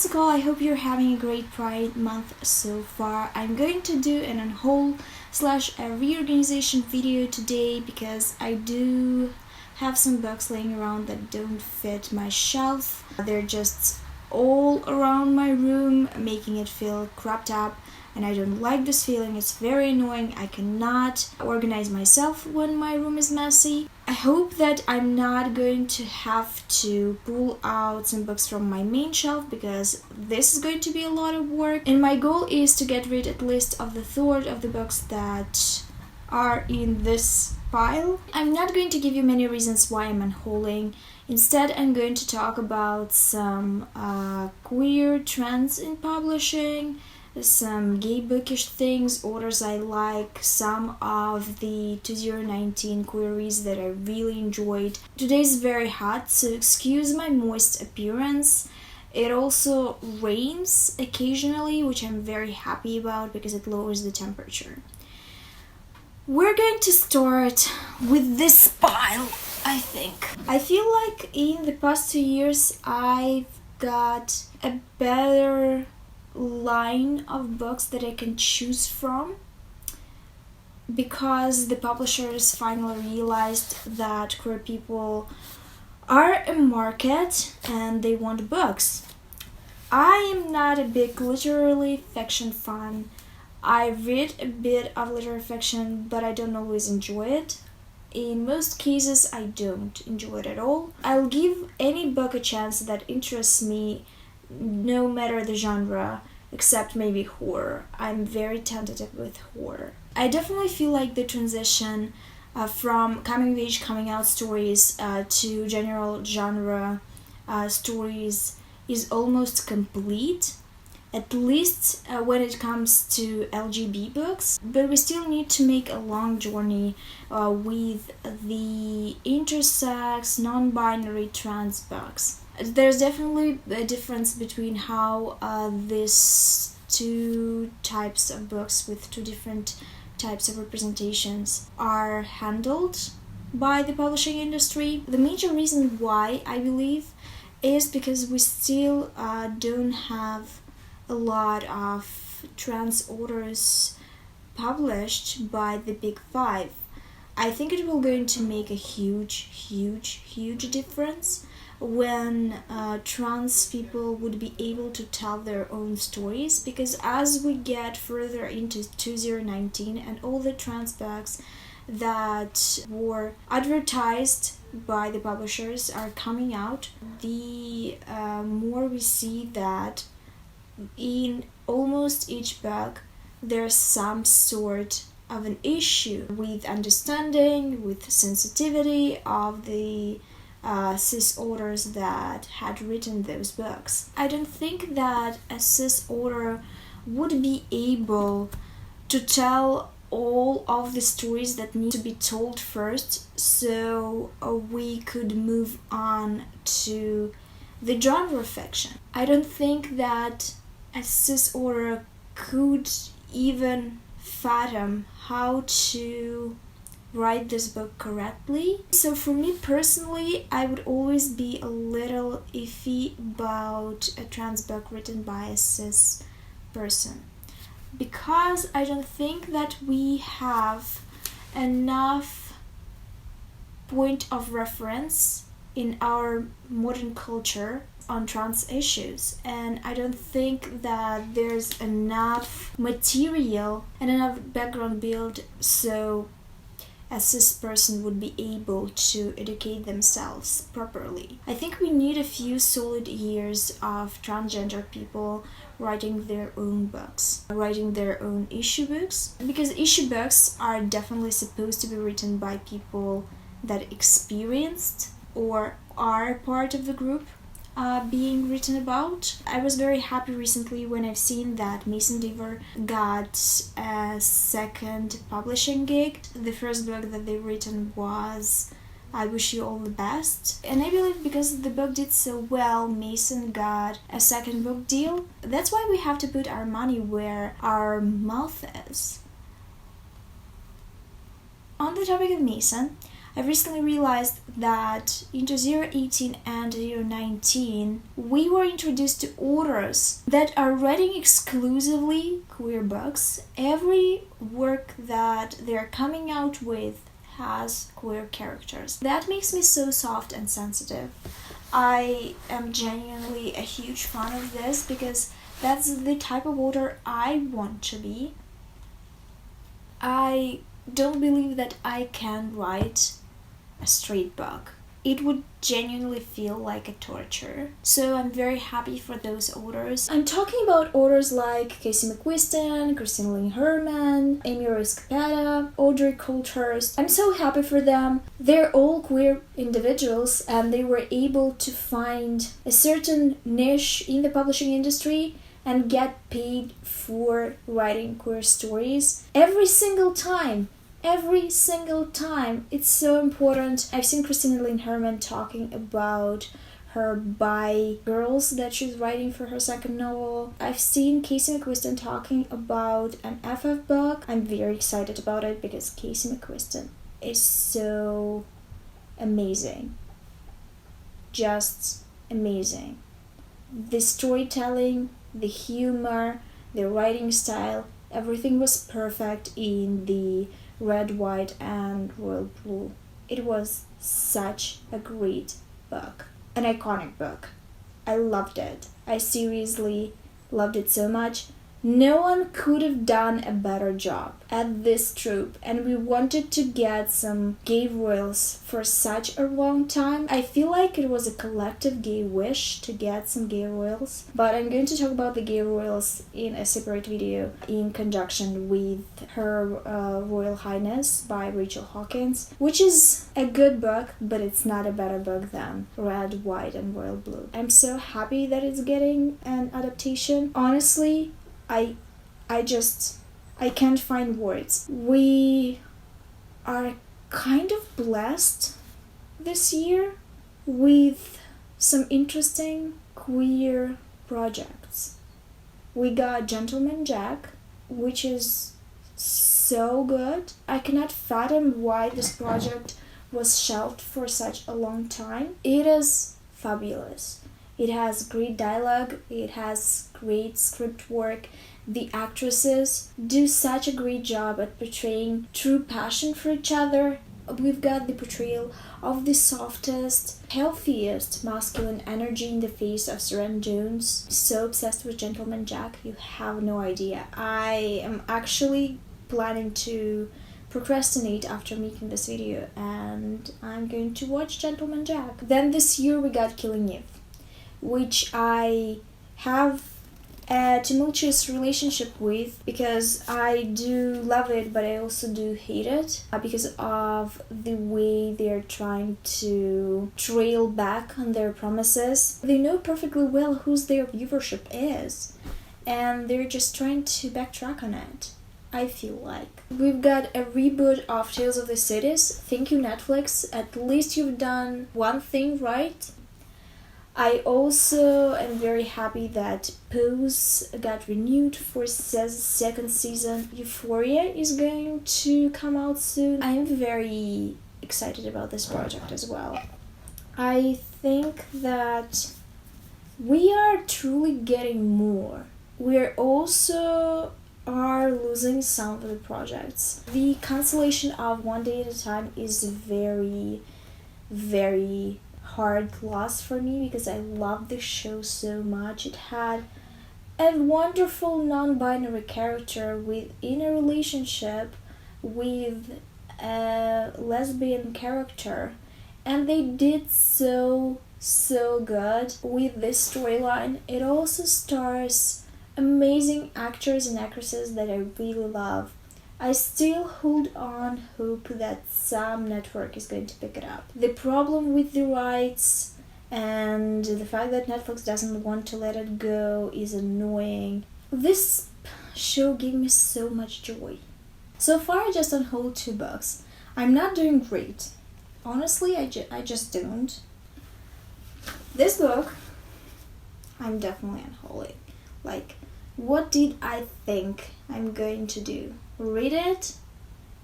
what's it called? I hope you're having a great Pride month so far. I'm going to do an unhaul/reorganization video today because I do have some books laying around that don't fit my shelf. They're just all around my room, making it feel cramped up, and I don't like this feeling. It's very annoying. I cannot organize myself when my room is messy. I hope that I'm not going to have to pull out some books from my main shelf because this is going to be a lot of work, and my goal is to get rid at least of the third of the books that are in this pile. I'm not going to give you many reasons why I'm unhauling. Instead, I'm going to talk about some queer trends in publishing, some gay bookish things, authors I like, some of the 2019 queries that I really enjoyed. Today is very hot, so excuse my moist appearance. It also rains occasionally, which I'm very happy about because it lowers the temperature. We're going to start with this pile, I think. I feel like in the past 2 years I've got a better line of books that I can choose from because the publishers finally realized that queer people are a market and they want books. I am not a big literary fiction fan. I read a bit of literary fiction, but I don't always enjoy it. In most cases, I don't enjoy it at all. I'll give any book a chance that interests me, no matter the genre, except maybe horror. I'm very tentative with horror. I definitely feel like the transition from coming-of-age, coming-out stories to general genre stories is almost complete, at least when it comes to LGBT books, but we still need to make a long journey with the intersex, non-binary, trans books. There's definitely a difference between how these two types of books with two different types of representations are handled by the publishing industry. The major reason why, I believe, is because we still don't have a lot of trans authors published by the Big Five. I think it will going to make a huge difference when trans people would be able to tell their own stories, because as we get further into 2019 and all the trans books that were advertised by the publishers are coming out, the more we see that in almost each book there's some sort of an issue with understanding, with sensitivity of the cis authors that had written those books. I don't think that a cis author would be able to tell all of the stories that need to be told first, so we could move on to the genre fiction. I don't think that a cis author could even fathom how to write this book correctly. So for me personally, I would always be a little iffy about a trans book written by a cis person, because I don't think that we have enough point of reference in our modern culture on trans issues, and I don't think that there's enough material and enough background build so a cis person would be able to educate themselves properly. I think we need a few solid years of transgender people writing their own books, writing their own issue books, because issue books are definitely supposed to be written by people that experienced or are part of the group being written about. I was very happy recently when I've seen that Mason Deaver got a second publishing gig. The first book that they've written was I Wish You All the Best, and I believe because the book did so well, Mason got a second book deal. That's why we have to put our money where our mouth is. On the topic of Mason, I recently realized that into 018 and 019, we were introduced to authors that are writing exclusively queer books. Every work that they're coming out with has queer characters. That makes me so soft and sensitive. I am genuinely a huge fan of this because that's the type of author I want to be. I don't believe that I can write a straight book. It would genuinely feel like a torture. So I'm very happy for those authors. I'm talking about authors like Casey McQuiston, Christina Lynn Herman, 𝕄𝕆𝕍𝕀𝔼, Audrey Coulthurst. I'm so happy for them. They're all queer individuals and they were able to find a certain niche in the publishing industry and get paid for writing queer stories every single time. It's so important. I've seen Christina Lynn Herman talking about her bi girls that she's writing for her second novel. I've seen Casey McQuiston talking about an FF book. I'm very excited about it because Casey McQuiston is so amazing. Just amazing. The storytelling, the humor, the writing style, everything was perfect in the Red, White, and Royal Blue. It was such a great book. An iconic book. I loved it. I seriously loved it so much. No one could have done a better job at this trope, and we wanted to get some gay royals for such a long time. I feel like it was a collective gay wish to get some gay royals, but I'm going to talk about the gay royals in a separate video in conjunction with Her Royal Highness by Rachel Hawkins, which is a good book, but it's not a better book than Red, White, and Royal Blue. I'm so happy that it's getting an adaptation. Honestly, I can't find words. We are kind of blessed this year with some interesting queer projects. We got Gentleman Jack, which is so good. I cannot fathom why this project was shelved for such a long time. It is fabulous. It has great dialogue, it has great script work. The actresses do such a great job at portraying true passion for each other. We've got the portrayal of the softest, healthiest masculine energy in the face of Serena Jones. So obsessed with Gentleman Jack, you have no idea. I am actually planning to procrastinate after making this video and I'm going to watch Gentleman Jack. Then this year we got Killing Eve, which I have a tumultuous relationship with because I do love it but I also do hate it because of the way they're trying to trail back on their promises. They know perfectly well whose their viewership is and they're just trying to backtrack on it, I feel like. We've got a reboot of Tales of the Cities. Thank you, Netflix. At least you've done one thing right. I also am very happy that Pose got renewed for second season. Euphoria is going to come out soon. I am very excited about this project as well. I think that we are truly getting more. We're also are losing some of the projects. The cancellation of One Day at a Time is very, very hard loss for me because I love this show so much. It had a wonderful non-binary character within a relationship with a lesbian character and they did so good with this storyline. It also stars amazing actors and actresses that I really love. I still hold on hope that some network is going to pick it up. The problem with the rights and the fact that Netflix doesn't want to let it go is annoying. This show gave me so much joy. So far I just unhauled 2 books. I'm not doing great. Honestly, I just don't. This book, I'm definitely unhauling. Like, what did I think I'm going to do? Read it?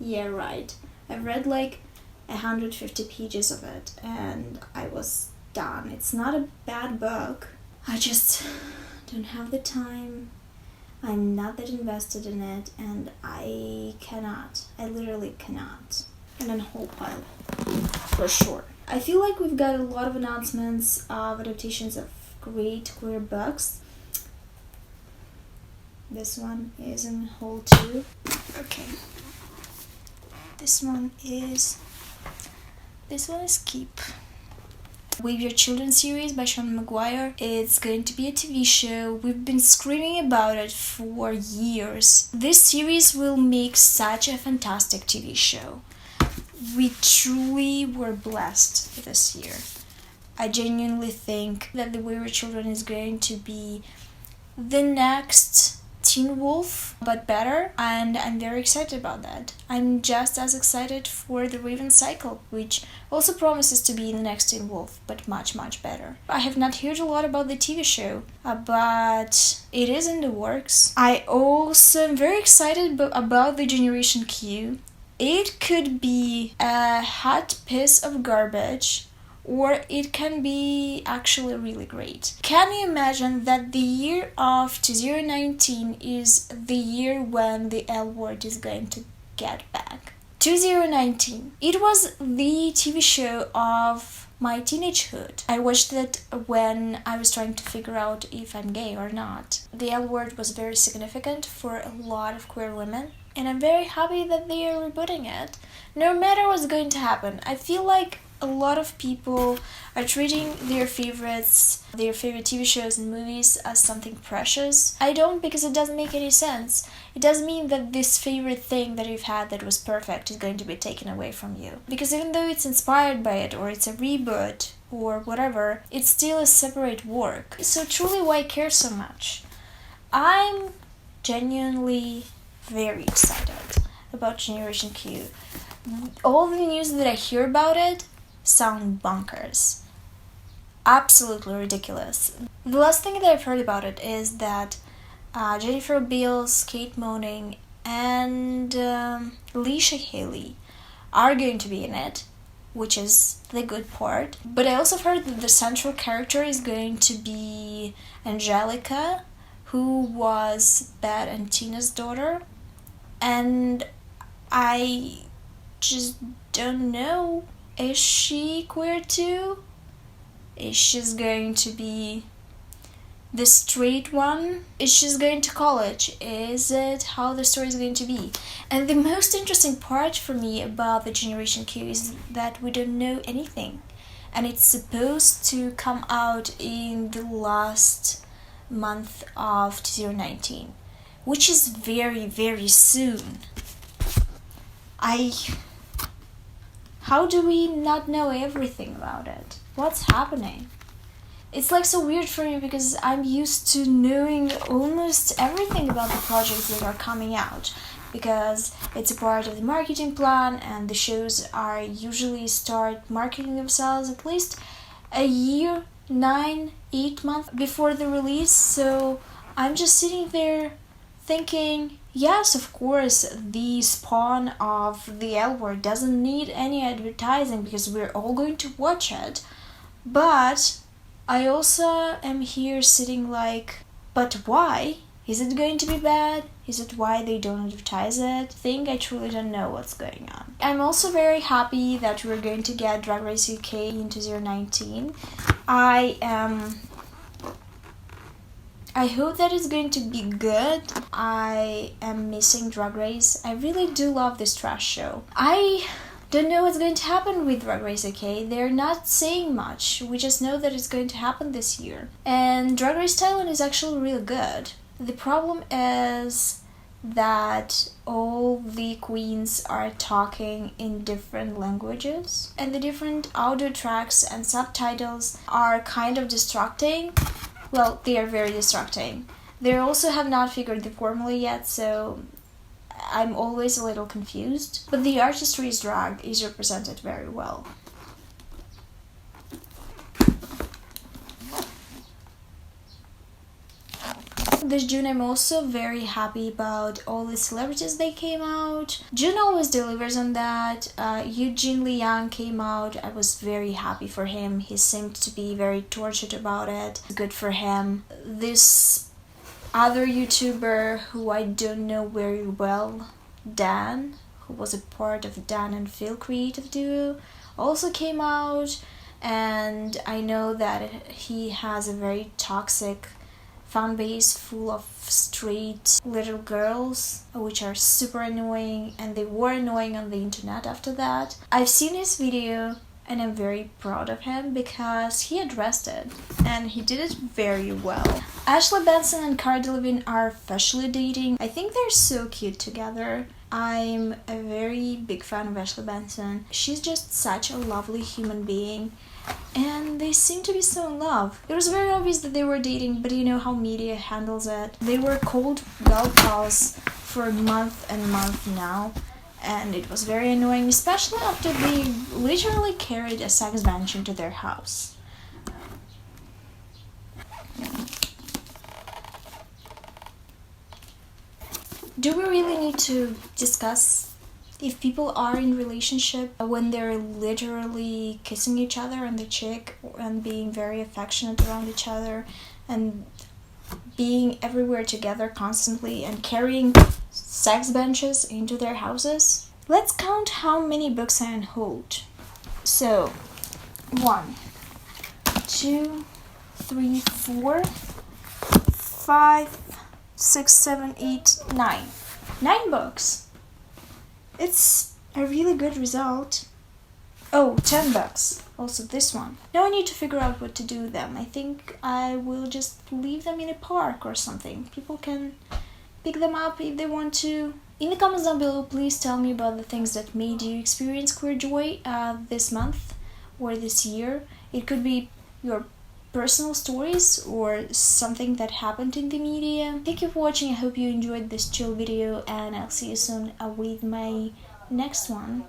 Yeah, right. I've read like 150 pages of it, and I was done. It's not a bad book. I just don't have the time. I'm not that invested in it, and I literally cannot. And then whole pile, for sure. I feel like we've got a lot of announcements of adaptations of great queer books. This one is in whole 2. Okay. This one is Keep. With Your Children series by Sean McGuire. It's going to be a TV show. We've been screaming about it for years. This series will make such a fantastic TV show. We truly were blessed this year. I genuinely think that the With Your Children is going to be the next Teen Wolf, but better, and I'm very excited about that. I'm just as excited for The Raven Cycle, which also promises to be the next Teen Wolf, but much, much better. I have not heard a lot about the TV show, but it is in the works. I also am very excited about the Generation Q. It could be a hot piece of garbage, or it can be actually really great. Can you imagine that the year of 2019 is the year when the L Word is going to get back? 2019. It was the TV show of my teenagehood. I watched it when I was trying to figure out if I'm gay or not. The L Word was very significant for a lot of queer women, and I'm very happy that they are rebooting it. No matter what's going to happen, I feel like a lot of people are treating their favorite TV shows and movies as something precious. I don't, because it doesn't make any sense. It doesn't mean that this favorite thing that you've had that was perfect is going to be taken away from you. Because even though it's inspired by it, or it's a reboot, or whatever, it's still a separate work. So truly, why care so much? I'm genuinely very excited about Generation Q. All the news that I hear about it sound bonkers. Absolutely ridiculous. The last thing that I've heard about it is that Jennifer Beals, Kate Moaning, and Alicia Haley are going to be in it, which is the good part. But I also heard that the central character is going to be Angelica, who was Bette and Tina's daughter. And I just don't know. Is she queer too? Is she going to be the straight one? Is she going to college? Is it how the story is going to be? And the most interesting part for me about the Generation Q is that we don't know anything. And it's supposed to come out in the last month of 2019, which is very, very soon. How do we not know everything about it? What's happening? It's like so weird for me because I'm used to knowing almost everything about the projects that are coming out, because it's a part of the marketing plan, and the shows are usually start marketing themselves at least a year, 9-8 months before the release. So I'm just sitting there thinking, yes, of course, the spawn of the L Word doesn't need any advertising because we're all going to watch it. But I also am here sitting like, but why? Is it going to be bad? Is it why they don't advertise it? I truly don't know what's going on. I'm also very happy that we're going to get Drag Race UK in 2019. I hope that it's going to be good. I am missing Drag Race. I really do love this trash show. I don't know what's going to happen with Drag Race UK. They're not saying much. We just know that it's going to happen this year. And Drag Race Thailand is actually really good. The problem is that all the queens are talking in different languages, and the different audio tracks and subtitles are kind of distracting. Well, they are very distracting. They also have not figured the formula yet, so I'm always a little confused. But the artistry's drag is represented very well. of this June, I'm also very happy about all the celebrities that came out. June always delivers on that. Eugene Liang came out. I was very happy for him. He seemed to be very tortured about it. Good for him. This other YouTuber who I don't know very well, Dan, who was a part of Dan and Phil creative duo, also came out. And I know that he has a very toxic fan base full of straight little girls, which are super annoying, and they were annoying on the internet after that. I've seen his video and I'm very proud of him because he addressed it and he did it very well. Ashley Benson and Cara Delevingne are officially dating. I think they're so cute together. I'm a very big fan of Ashley Benson. She's just such a lovely human being, and they seem to be so in love. It was very obvious that they were dating, but you know how media handles it. They were called gal pals for a month and month now, and it was very annoying, especially after they literally carried a sex bench into their house. Do we really need to discuss if people are in relationship when they're literally kissing each other on the cheek and being very affectionate around each other and being everywhere together constantly and carrying sex benches into their houses? Let's count how many books I unhauled. So, 1, 2, 3, 4, 5, 6, 7, 8, 9. 9 books. It's a really good result. Oh, 10 bucks. Also this one. Now I need to figure out what to do with them. I think I will just leave them in a park or something. People can pick them up if they want to. In the comments down below, please tell me about the things that made you experience queer joy this month or this year. It could be your personal stories or something that happened in the media. Thank you for watching. I hope you enjoyed this chill video, and I'll see you soon with my next one.